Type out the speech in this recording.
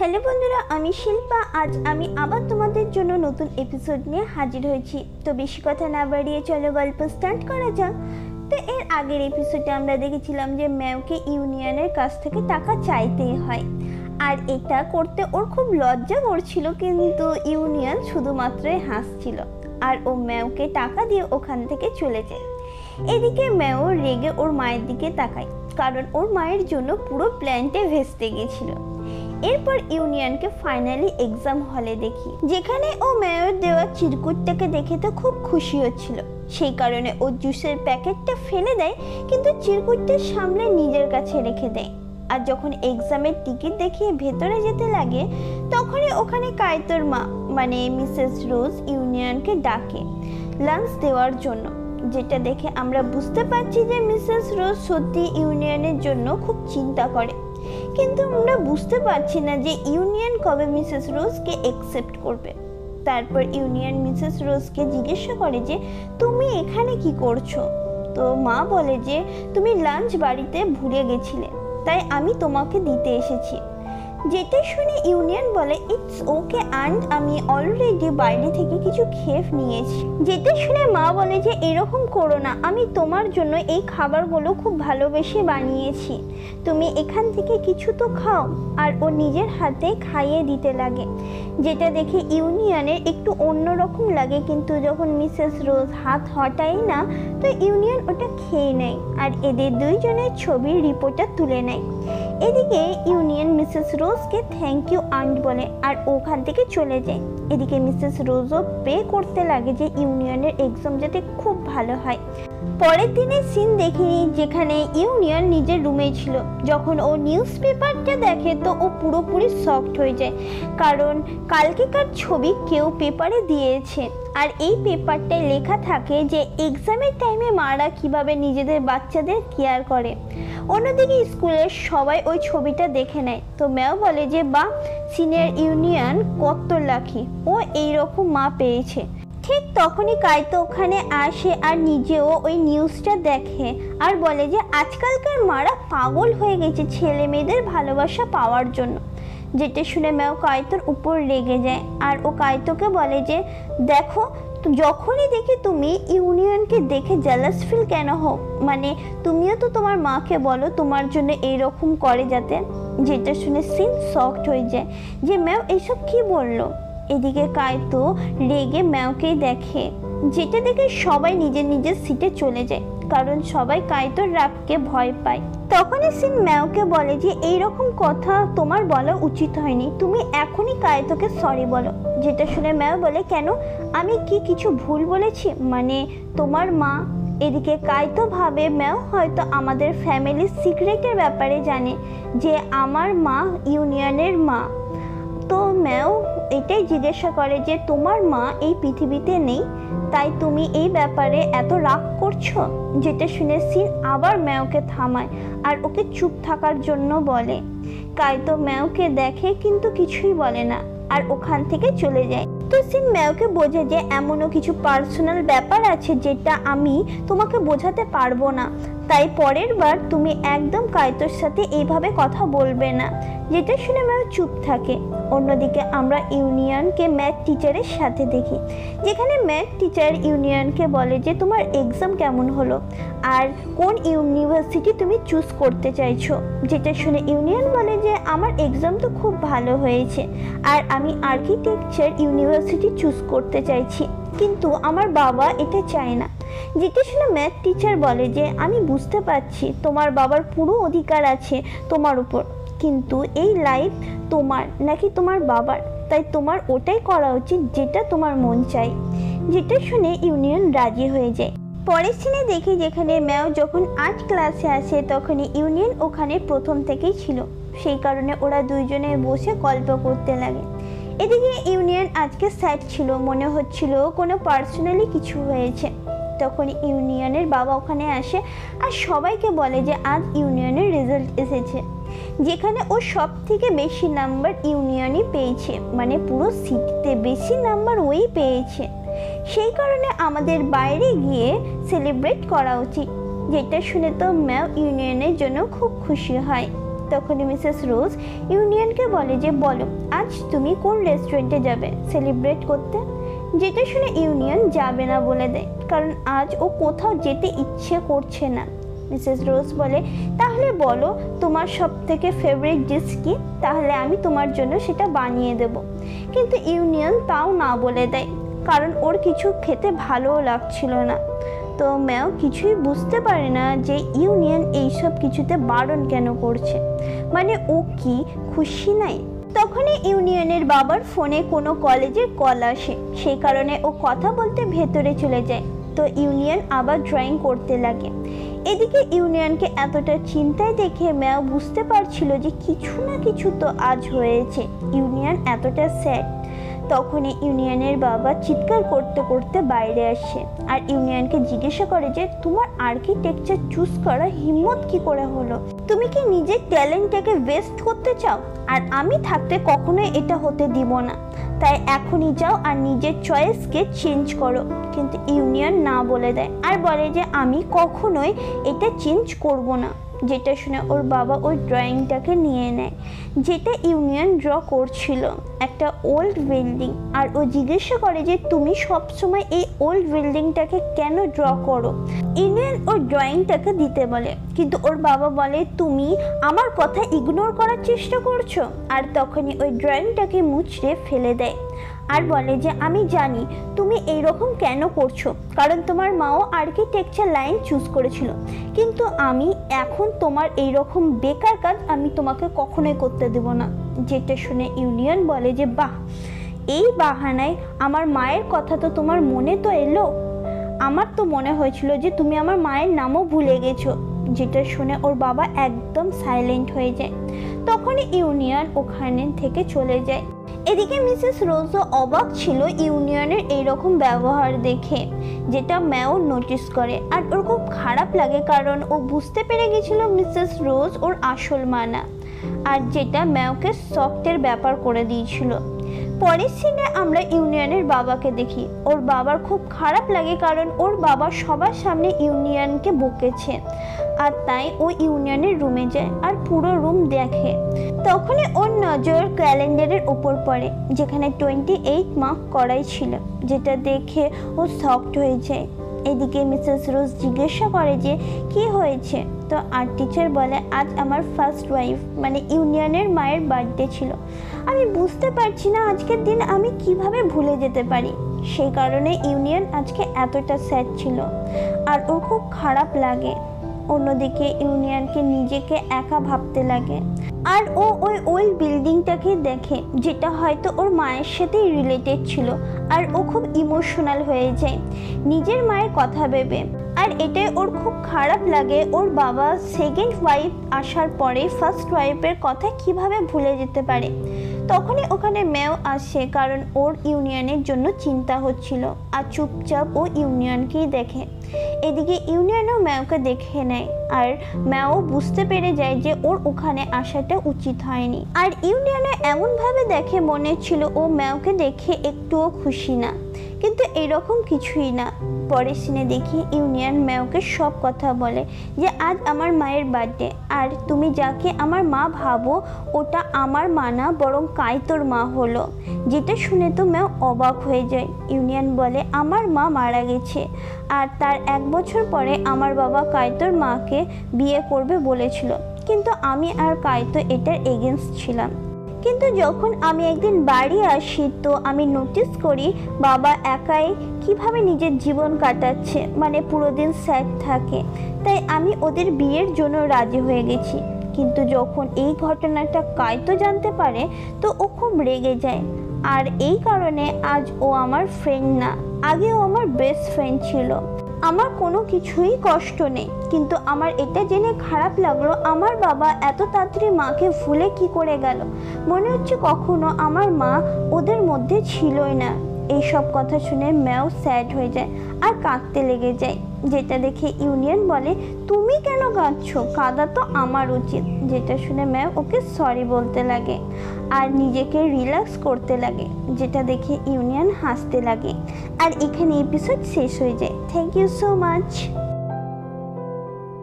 Hello বন্ধুরা, আমি শিল্পা। আজ আমি আবার তোমাদের জন্য নতুন এপিসোড নিয়ে হাজির হয়েছি। তো বেশি কথা না বাড়িয়ে চলো গল্প স্টার্ট করা যাক। তো এর আগের এপিসোডে আমরা দেখেছিলাম যে ম্যাওকে ইউনিয়নের কাছ থেকে টাকা চাইতেই হয়, আর এটা করতে ওর খুব লজ্জা করছিল, কিন্তু ইউনিয়ন শুধুমাত্রই হাসছিল আর ও ম্যাওকে টাকা দিয়ে ওখান থেকে চলে যায়। এদিকে ম্যাও রেগে ওর মায়ের দিকে তাকায়, কারণ ওর মায়ের জন্য পুরো প্ল্যানটা ভেস্তে গেছিল। এরপর ইউনিয়নকে ফাইনালি এক্সাম হলে দেখি, যেখানে ও ম্যাওর দেওয়া চিরকুটটাকে দেখে তো খুব খুশি হচ্ছিল। সেই কারণে ও জুসের প্যাকেটটা ফেলে দেয়, কিন্তু চিরকুটটা সামলে নিজের কাছে রেখে দেয়। আর যখন এক্সামের টিকিট দেখিয়ে ভেতরে যেতে লাগে, তখনই ওখানে কাইতোর মা মানে মিসেস রোজ ইউনিয়নকে ডাকে লাঞ্চ দেওয়ার জন্য, যেটা দেখে আমরা বুঝতে পারছি যে মিসেস রোজ সত্যি ইউনিয়নের জন্য খুব চিন্তা করে। কিন্তু আমরা বুঝতে পারছি না যে ইউনিয়ন কবে মিসেস রোজকে অ্যাকসেপ্ট করবে। তারপর ইউনিয়ন মিসেস রোজকে জিজ্ঞাসা করে যে তুমি এখানে কি করছো। তো মা বলে যে তুমি লাঞ্চ বাড়িতে ভুলে গেছিলে, তাই আমি তোমাকে দিতে এসেছি। যেটা শুনে ইউনিয়ন বলে ইটস ওকে, অ্যান্ড আমি অলরেডি বাইরে থেকে কিছু খেয়ে নিয়েছি। যেটা শুনে মা বলে যে এরকম করো না, আমি তোমার জন্য এই খাবারগুলো খুব ভালোবেসে বানিয়েছি, তুমি এখান থেকে কিছু তো খাও। আর ও নিজের হাতে খাইয়ে দিতে লাগে, যেটা দেখে ইউনিয়নের একটু অন্যরকম লাগে, কিন্তু যখন মিসেস রোজ হাত হটায় না, তো ইউনিয়ন ওটা খেয়ে নেয় আর এদের দুইজনের ছবির রিপোর্টটা তুলে নেয়। এদিকে ইউনিয়ন মিসেস রোজকে থ্যাংক ইউ আন্ট বলে আর ওখান থেকে চলে যায়। এদিকে মিসেস রোজও প্রে করতে লাগে যে ইউনিয়নের এক্সাম যাতে খুব ভালো হয়। পরের দিনের সিন দেখিনি, যেখানে ইউনিয়ন নিজের রুমে ছিল। যখন ও নিউজ পেপারটা দেখে তো ও পুরোপুরি শকড হয়ে যায়, কারণ কালকেকার ছবি কেউ পেপারে দিয়েছে আর এই পেপারটায় লেখা থাকে যে এক্সামের টাইমে মারা কিভাবে নিজেদের বাচ্চাদের কেয়ার করে। অন্যদিকে স্কুলের সবাই ওই ছবিটা দেখে নেয়। তো ম্যাও বলে যে বাহ, সিনিয়র ইউনিয়ন কত লাকি, ও এইরকম মা পেয়েছে। ঠিক তখনই কাইতো ওখানে আসে আর নিজেও ওই নিউজটা দেখে আর বলে যে আজকালকার মারা পাগল হয়ে গেছে ছেলে মেয়েদের ভালোবাসা পাওয়ার জন্য। যেটা শুনে ম্যাও কাইতোর উপর রেগে যায় আর ও কাইতোকে বলে যে দেখো, যখনই দেখি তুমি ইউনিয়নকে দেখে জেলাস ফিল কেন হও, মানে তুমিও তো তোমার মাকে বলো তোমার জন্য এইরকম করে যাতে। যেটা শুনে সিন শকড হয়ে যায় যে ম্যাও এইসব কি বললো। এদিকে কাইতো রেগে ম্যাওকেই দেখে, যেটা দেখে সবাই নিজের নিজের সিটে চলে যায়, কারণ সবাই কাইতোর রাগকে ভয় পায়। তখনই সিন ম্যাওকে বলে যে এইরকম কথা তোমার বলা উচিত হয়নি, তুমি এখনই কাইতোকে সরি বলো। যেটা শুনে ম্যাও বলে কেন, আমি কি কিছু ভুল বলেছি, মানে তোমার মা। এদিকে কাইতো ভাবে ম্যাও হয়তো আমাদের ফ্যামিলির সিক্রেটের ব্যাপারে জানে, যে আমার মা ইউনিয়নের মা। তো ম্যাও এটাই জিজ্ঞাসা করে যে তোমার মা এই পৃথিবীতে নেই, তাই তুমি এই ব্যাপারে এত রাগ করছো। যেটা শুনে সিন আবার ম্যাওকে থামায় আর ওকে চুপ থাকার জন্য বলে। কাইতো ম্যাওকে দেখে কিন্তু কিছুই বলে না আর ওখান থেকে চলে যায়। তো সিন ম্যাওকে বোঝে যে এমনও কিছু পার্সোনাল ব্যাপার আছে যেটা আমি তোমাকে বোঝাতে পারবো না, তাই পরের বার তুমি একদম কাইতোর সাথে এইভাবে কথা বলবে না। যেটা শুনে ম্যাও চুপ থাকে। অন্যদিকে আমরা ইউনিয়নকে ম্যাথ টিচারের সাথে দেখি, যেখানে ম্যাথ টিচার ইউনিয়নকে বলে যে তোমার এক্সাম কেমন হলো আর কোন ইউনিভার্সিটি তুমি চুজ করতে চাইছো। যেটা শুনে ইউনিয়ন বলে যে আমার এক্সাম তো খুব ভালো হয়েছে আর আমি আর্কিটেকচার ইউনিভার্সিটি চুজ করতে চাইছি, কিন্তু আমার বাবা এটা চায় না। যেটা শুনে ম্যাথ টিচার বলে যে আমি বুঝতে পারছি তোমার বাবার পুরো অধিকার আছে তোমার উপর, কিন্তু এই লাইফ তোমার নাকি তোমার বাবার, তাই তোমার ওটাই করা উচিত যেটা তোমার মন চাই। যেটা শুনে ইউনিয়ন রাজি হয়ে যায়। পরের সিনে দেখি, যেখানে ম্যাও যখন আর্ট ক্লাসে আসে তখনই ইউনিয়ন ওখানে প্রথম থেকেই ছিল, সেই কারণে ওরা দুইজনে বসে গল্প করতে লাগে। এদিকে ইউনিয়ন আজকে স্যাড ছিল, মনে হচ্ছিল কোনো পার্সোনালি কিছু হয়েছে। তখন ইউনিয়নের বাবা ওখানে আসে আর সবাইকে বলে যে আজ ইউনিয়নের রেজাল্ট এসেছে, যেখানে ও সব থেকে বেশি নাম্বার ইউনিয়নই পেয়েছে, মানে পুরো সিটিতে বেশি নাম্বার ওই পেয়েছে। সেই কারণে আমাদের বাইরে গিয়ে সেলিব্রেট করা উচিত। যেটা শুনে তো ম্যাও ইউনিয়নের জন্য খুব খুশি হয়। তখনই মিসেস রোজ ইউনিয়নকে বলে যে বলো আজ তুমি কোন রেস্টুরেন্টে যাবে সেলিব্রেট করতে। যেটা শুনে ইউনিয়ন যাবে না বলে দেয়, কারণ আজ ও কোথাও যেতে ইচ্ছে করছে না। মিসেস রোজ বলে তাহলে বলো তোমার সব থেকে ফেভারিট ডিশ কি, তাহলে আমি তোমার জন্য সেটা বানিয়ে দেব। কিন্তু ইউনিয়ন তাও না বলে দেয়, কারণ ওর কিছু খেতে ভালোও লাগছিল না। তো ম্যাও কিছুই বুঝতে পারে না যে ইউনিয়ন এইসব কিছুতে বারণ কেন করছে, মানে ও কি খুশি নাই। তখনই ইউনিয়নের বাবার ফোনে কোনো কলেজের কল আসে, সেই কারণে ও কথা বলতে ভেতরে চলে যায়। তো ইউনিয়ন আবার ড্রয়িং করতে লাগে। এদিকে ইউনিয়নকে এতটা চিন্তায় দেখে ম্যাও বুঝতে পারছিল যে কিছু না কিছু তো আজ হয়েছে, ইউনিয়ন এতটা স্যাড। তখনই ইউনিয়নের বাবা চিৎকার করতে করতে বাইরে আসে আর ইউনিয়নকে জিজ্ঞাসা করে যে তোমার আর্কিটেকচার চুজ করা হিম্মত কি করে হলো, তুমি কি নিজের ট্যালেন্টটাকে ওয়েস্ট করতে চাও? আর আমি থাকতে কখনোই এটা হতে দিব না, তাই এখনই যাও আর নিজের চয়েসকে চেঞ্জ করো। কিন্তু ইউনিয়ন না বলে দেয় আর বলে যে আমি কখনোই এটা চেঞ্জ করব না। যেটা শুনে ওর বাবা ওই ড্রয়িংটাকে নিয়ে নেয়, যেটা ইউনিয়ন ড্র করছিল একটা ওল্ড বিল্ডিং। আর ও জিজ্ঞাসা করে যে তুমি সবসময় এই ওল্ড বিল্ডিংটাকে কেন ড্র করো। ইউনিয়ন ওর ড্রয়িংটাকে দিতে বলে, কিন্তু ওর বাবা বলে তুমি আমার কথা ইগনোর করার চেষ্টা করছো। আর তখনই ওই ড্রয়িংটাকে মুচড়ে ফেলে দেয় আর বলে যে আমি জানি তুমি এইরকম কেন করছো, কারণ তোমার মাও আর্কিটেকচার লাইন চুজ করেছিল, কিন্তু আমি এখন তোমার এইরকম বেকার কাজ আমি তোমাকে কখনোই করতে দেব না। যেটা শুনে ইউনিয়ন বলে যে বাহ, এই বাহানায় আমার মায়ের কথা তো তোমার মনে তো এলো, আমার তো মনে হয়েছিল যে তুমি আমার মায়ের নামও ভুলে গেছো। যেটা শুনে ওর বাবা একদম সাইলেন্ট হয়ে যায়। তখনই ইউনিয়ন ওখানে থেকে চলে যায়। এদিকে মিসেস রোজও অবাক ছিল ইউনিয়নের এইরকম ব্যবহার দেখে, যেটা ম্যাও নোটিস করে। আর ওর খুব খারাপ লাগে, কারণ ও বুঝতে পেরে গেছিল মিসেস রোজ ওর আসল মা না, আর যেটা ম্যাওকে শক্টের ব্যাপার করে দিয়েছিল। পরের সিনে আমরা ইউনিয়নের বাবাকে দেখি। ওর বাবার খুব খারাপ লাগে, কারণ ওর বাবা সবার সামনে ইউনিয়নকে বকেছে, আর তাই ও ইউনিয়নের রুমে যায় আর পুরো রুম দেখে। তখনই ওর নজর ক্যালেন্ডারের উপর পড়ে, যেখানে 28 মার্ক করাই ছিল, যেটা দেখে ও শকড হয়ে যায়। এদিকে মিসেস রোজ জিজ্ঞাসা করে যে কি হয়েছে। তো আর্ট টিচার বলে আজ আমার ফার্স্ট ওয়াইফ মানে ইউনিয়নের মায়ের বার্থডে ছিল, আমি বুঝতে পারছি না আজকের দিন আমি কিভাবে ভুলে যেতে পারি। সেই কারণে ইউনিয়ন আজকে এতটা স্যাড ছিল আর ওর খুব খারাপ লাগে। অন্যদিকে ইউনিয়নকে নিজেকে একা ভাবতে লাগে আর ও ওই ওল্ড বিল্ডিংটাকে দেখে, যেটা হয়তো ওর মায়ের সাথেই রিলেটেড ছিল। আর ও খুব ইমোশনাল হয়ে যায় নিজের মায়ের কথা ভেবে। আর এটাই ওর খুব খারাপ লাগে, ওর বাবা সেকেন্ড ওয়াইফ আসার পরে ফার্স্ট ওয়াইফের কথা কিভাবে ভুলে যেতে পারে। তখনই ওখানে ম্যাও আসে, কারণ ওর ইউনিয়নের জন্য চিন্তা হচ্ছিল আর চুপচাপ ও ইউনিয়নকেই দেখে। এদিকে ইউনিয়নও ম্যাওকে দেখে নেয় আর ম্যাও বুঝতে পেরে যায় যে ওর ওখানে আসাটা উচিত হয়নি। আর ইউনিয়নও এমনভাবে দেখে মনে ছিল ও ম্যাওকে দেখে একটুও খুশি না, কিন্তু এরকম কিছুই না। পরের সিনে দেখি ইউনিয়ন ম্যাওকে সব কথা বলে যে আজ আমার মায়ের বার্থডে, আর তুমি যাকে আমার মা ভাবো ওটা আমার মা না, বরং কাইতোর মা হলো। যেটা শুনে তো ম্যাও অবাক হয়ে যায়। ইউনিয়ন বলে আমার মা মারা গেছে, আর তার 1 বছর পরে আমার বাবা কাইতোর মাকে বিয়ে করবে বলেছিল, কিন্তু আমি আর কাইতো এটার এগেনস্ট ছিলাম। কিন্তু যখন আমি একদিন বাড়ি আসি তো আমি নোটিস করি বাবা একাই কিভাবে নিজের জীবন কাটাচ্ছে, মানে পুরো দিন স্যাড থাকে, তাই আমি ওদের বিয়ের জন্য রাজি হয়ে গেছি। কিন্তু যখন এই ঘটনাটা কাইতো জানতে পারে তো ও খুব রেগে যায়। আর এই কারণে আজ ও আমার ফ্রেন্ড না, আগে ও আমার বেস্ট ফ্রেন্ড ছিল। আমার কোনো কিছুই কষ্ট নেই, কিন্তু আমার এটা জেনে খারাপ লাগলো আমার বাবা এত তাড়াতাড়ি মাকে ভুলে কি করে গেল। মনে হচ্ছে কখনো আমার মা ওদের মধ্যে ছিলই না। এইসব কথা শুনে ম্যাও স্যাড হয়ে যায় আর কাঁদতে লেগে যায়। যেটা দেখে ইউনিয়ন বলে তুমি কেন কাঁদছো, কাঁদা তো আমার উচিত। যেটা শুনে ম্যাও ওকে সরি বলতে লাগে আর নিজেকে রিল্যাক্স করতে লাগে, যেটা দেখে ইউনিয়ন হাসতে লাগে। আর এখানে এপিসোড শেষ হয়ে যায়। Thank you so much.